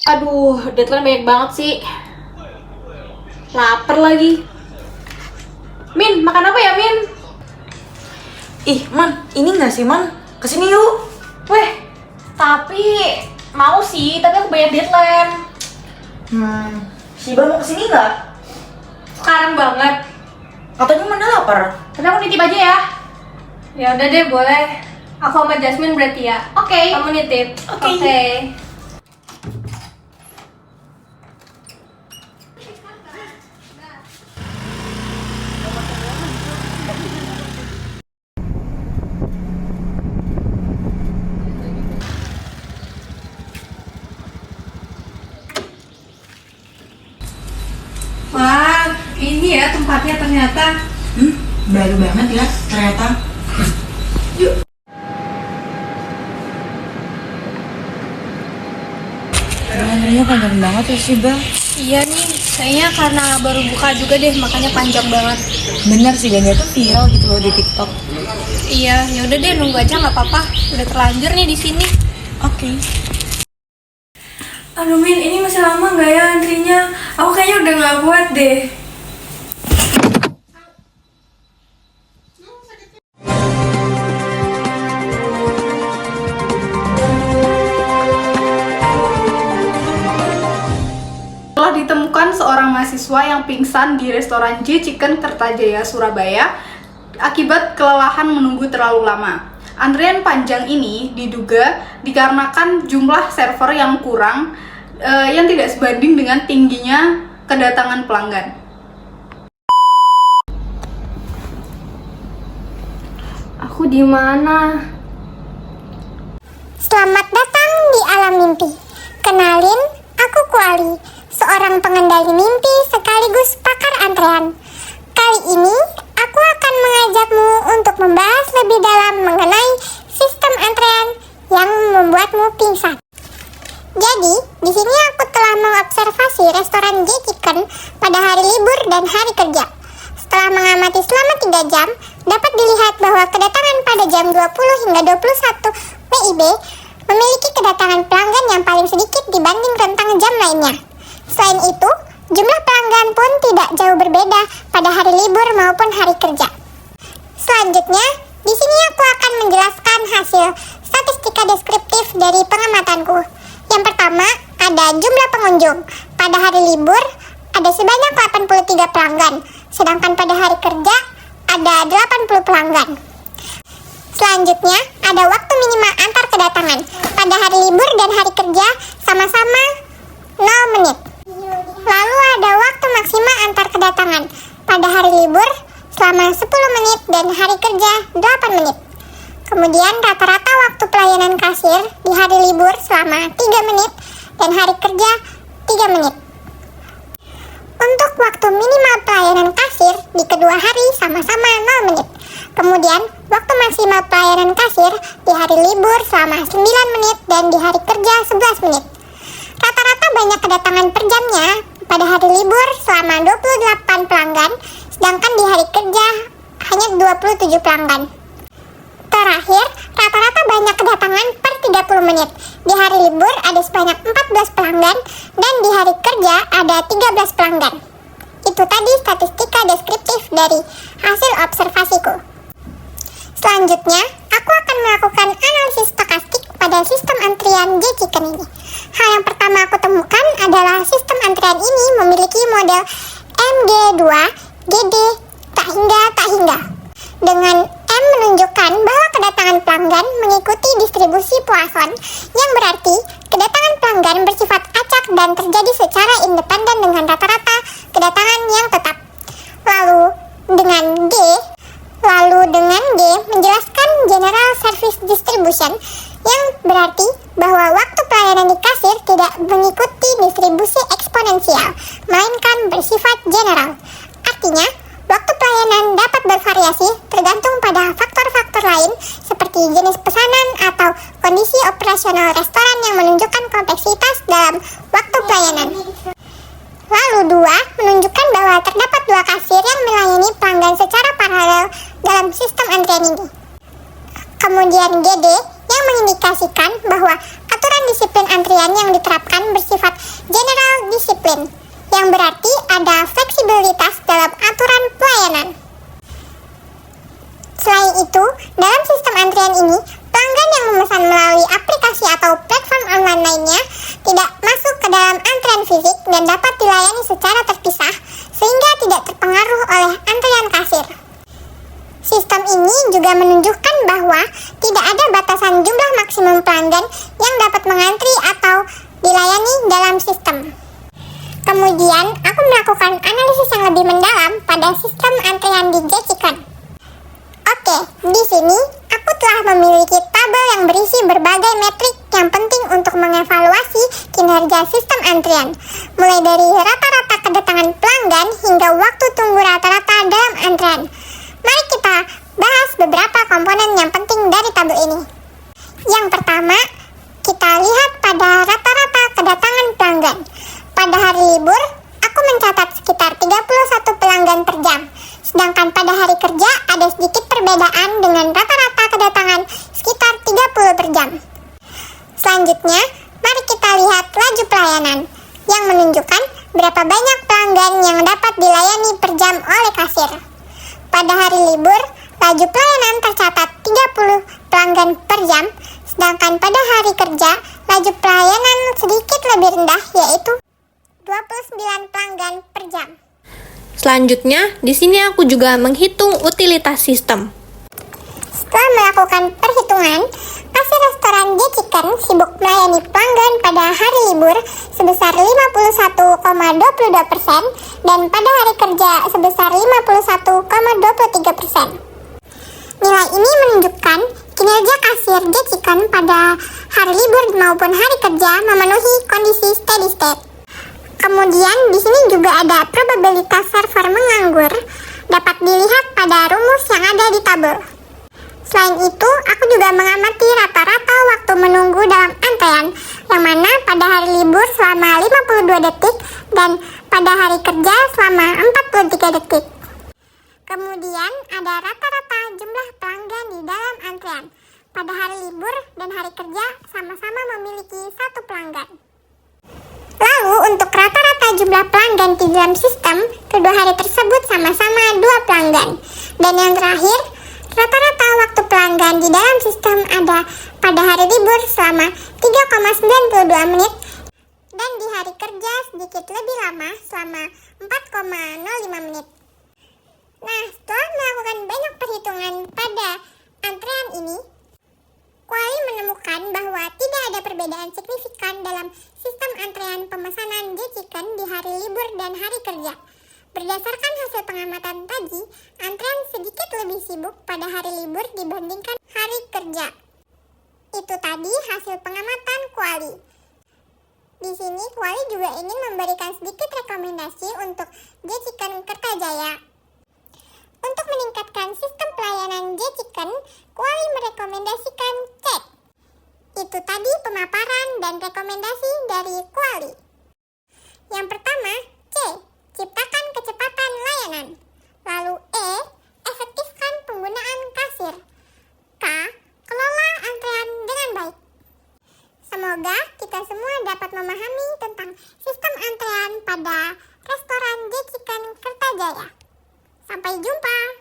Aduh, deadline banyak banget sih. Laper lagi. Min, makan apa ya, Min? Ih, Man, ini nggak sih, Man? Kesini yuk. Weh, tapi mau sih, tapi aku banyak deadline. Si Bang mau kesini nggak? Sekarang banget. Katanya Manda lapar. Tapi aku nitip aja ya. Ya udah deh, boleh. Aku sama Jasmine berarti ya. Oke. Kamu nitip. Oke. Wah, ini ya tempatnya ternyata. Baru banget ya, ternyata. Antrinya panjang banget ya sih, Bang. Iya nih, kayaknya karena baru buka juga deh, makanya panjang banget. Bener sih, dan itu viral gitu loh di TikTok. Iya, ya udah deh, nunggu aja nggak apa-apa. Udah terlanjur nih di sini. Oke. Aduh Min, ini masih lama nggak ya antrinya? Aku kayaknya udah nggak kuat deh. Telah ditemukan seorang mahasiswa yang pingsan di restoran J Chicken Kertajaya, Surabaya akibat kelelahan menunggu terlalu lama. Antrian panjang ini diduga dikarenakan jumlah server yang kurang yang tidak sebanding dengan tingginya kedatangan pelanggan. Aku di mana? Selamat datang di alam mimpi. Kenalin, aku Kuali, seorang pengendali mimpi sekaligus pakar antrean. Kali ini, aku akan mengajakmu untuk membahas lebih dalam mengenai sistem antrean yang membuatmu pingsan. Jadi, di sini aku telah mengobservasi restoran J Chicken pada hari libur dan hari kerja. Setelah mengamati selama 3 jam, dapat dilihat bahwa kedatangan pada jam 20 hingga 21 WIB memiliki kedatangan pelanggan yang paling sedikit dibanding rentang jam lainnya. Selain itu, jumlah pelanggan pun tidak jauh berbeda pada hari libur maupun hari kerja. Selanjutnya, di sini aku akan menjelaskan hasil statistika deskriptif dari pengamatanku. Yang pertama, ada jumlah pengunjung. Pada hari libur, ada sebanyak 83 pelanggan, sedangkan pada hari kerja, ada 80 pelanggan. Selanjutnya, ada waktu minimal antar kedatangan. Pada hari libur dan hari kerja, sama-sama 0 menit. Lalu ada waktu maksimal antar kedatangan. Pada hari libur, selama 10 menit dan hari kerja 8 menit. Kemudian rata-rata waktu pelayanan kasir di hari libur selama 3 menit dan hari kerja 3 menit. Untuk waktu minimal pelayanan kasir di kedua hari sama-sama 0 menit. Kemudian waktu maksimal pelayanan kasir di hari libur selama 9 menit dan di hari kerja 11 menit. Rata-rata banyak kedatangan per jamnya pada hari libur selama 28 pelanggan, sedangkan di hari kerja hanya 27 pelanggan. Terakhir, rata-rata banyak kedatangan per 30 menit. Di hari libur ada sebanyak 14 pelanggan dan di hari kerja ada 13 pelanggan. Itu tadi statistika deskriptif dari hasil observasiku. Selanjutnya, aku akan melakukan analisis stokastik pada sistem antrian J Chicken ini. Hal yang pertama aku temukan adalah sistem antrian ini memiliki model MG2, GD, tak hingga. Dengan M menunjukkan bahwa kedatangan pelanggan mengikuti distribusi Poisson, yang berarti kedatangan pelanggan bersifat acak dan terjadi secara independen dengan rata-rata kedatangan yang tetap. Lalu dengan G menjelaskan General Service Distribution, yang berarti bahwa waktu pelayanan di kasir tidak mengikuti distribusi eksponensial, melainkan bersifat general. Artinya, waktu pelayanan dapat bervariasi tergantung pada faktor-faktor lain seperti jenis pesanan atau kondisi operasional restoran yang menunjukkan kompleksitas dalam waktu pelayanan. Lalu 2 menunjukkan bahwa terdapat 2 kasir yang melayani pelanggan secara paralel dalam sistem antrian ini. Kemudian GD yang mengindikasikan bahwa aturan aturan disiplin antrian yang diterapkan bersifat general disiplin, yang berarti ada fleksibilitas dalam aturan pelayanan. Selain itu, dalam sistem antrian ini, pelanggan yang memesan melalui aplikasi atau platform online lainnya tidak masuk ke dalam antrian fisik dan dapat dilayani secara terpisah sehingga tidak terpengaruh oleh antrian kasir. Sistem ini juga menunjukkan bahwa tidak ada batasan jumlah maksimum pelanggan yang dapat mengantri atau dilayani dalam sistem. Kemudian, aku melakukan analisis yang lebih mendalam pada sistem antrian di Jecikan. Oke, di sini aku telah memiliki tabel yang berisi berbagai metrik yang penting untuk mengevaluasi kinerja sistem antrian, mulai dari rata-rata kedatangan pelanggan hingga waktu tunggu rata-rata dalam antrian. Mari kita bahas beberapa komponen yang penting dari tabel ini. Yang pertama, kita lihat pada rata-rata kedatangan pelanggan. Pada hari libur, aku mencatat sekitar 31 pelanggan per jam. Sedangkan pada hari kerja ada sedikit perbedaan dengan rata-rata kedatangan sekitar 30 per jam. Selanjutnya, mari kita lihat laju pelayanan yang menunjukkan berapa banyak pelanggan yang dapat dilayani per jam oleh kasir. Pada hari libur, laju pelayanan tercatat 30 pelanggan per jam, sedangkan pada hari kerja, laju pelayanan sedikit lebih rendah, yaitu 29 pelanggan per jam. Selanjutnya, di sini aku juga menghitung utilitas sistem. Setelah melakukan perhitungan, kasir restoran Jecikan sibuk melayani pelanggan pada hari libur sebesar 51,22% dan pada hari kerja sebesar 51,23%. Nilai ini menunjukkan kinerja kasir Jecikan pada hari libur maupun hari kerja memenuhi kondisi steady state. Kemudian di sini juga ada probabilitas server menganggur, dapat dilihat pada rumus yang ada di tabel. Selain itu, aku juga mengamati rata-rata waktu menunggu dalam antrean, yang mana pada hari libur selama 52 detik dan pada hari kerja selama 43 detik. Kemudian ada rata-rata jumlah pelanggan di dalam antrean. Pada hari libur dan hari kerja sama-sama memiliki 1 pelanggan. Lalu untuk rata-rata jumlah pelanggan di dalam sistem, kedua hari tersebut sama-sama 2 pelanggan. Dan yang terakhir, rata-rata waktu pelanggan di dalam sistem ada pada hari libur selama 3,92 menit dan di hari kerja sedikit lebih lama selama 4,05 menit. Nah, setelah melakukan banyak perhitungan pada antrean ini, Kuali menemukan bahwa tidak ada perbedaan signifikan dalam sistem antrean pemesanan Jecikan di hari libur dan hari kerja. Berdasarkan hasil pengamatan tadi, antrean sedikit lebih sibuk pada hari libur dibandingkan hari kerja. Itu tadi hasil pengamatan Kuali. Di sini Kuali juga ingin memberikan sedikit rekomendasi untuk Jecikan Kertajaya. Untuk meningkatkan sistem pelayanan Jecikan, Kuali merekomendasikan cek. Itu tadi pemaparan dan rekomendasi dari Kuali. Yang pertama, C. Ciptakan kecepatan layanan. Lalu E. Efektifkan penggunaan kasir. K. Kelola antrean dengan baik. Semoga kita semua dapat memahami tentang sistem antrean pada restoran Jecikan Kertajaya. Sampai jumpa!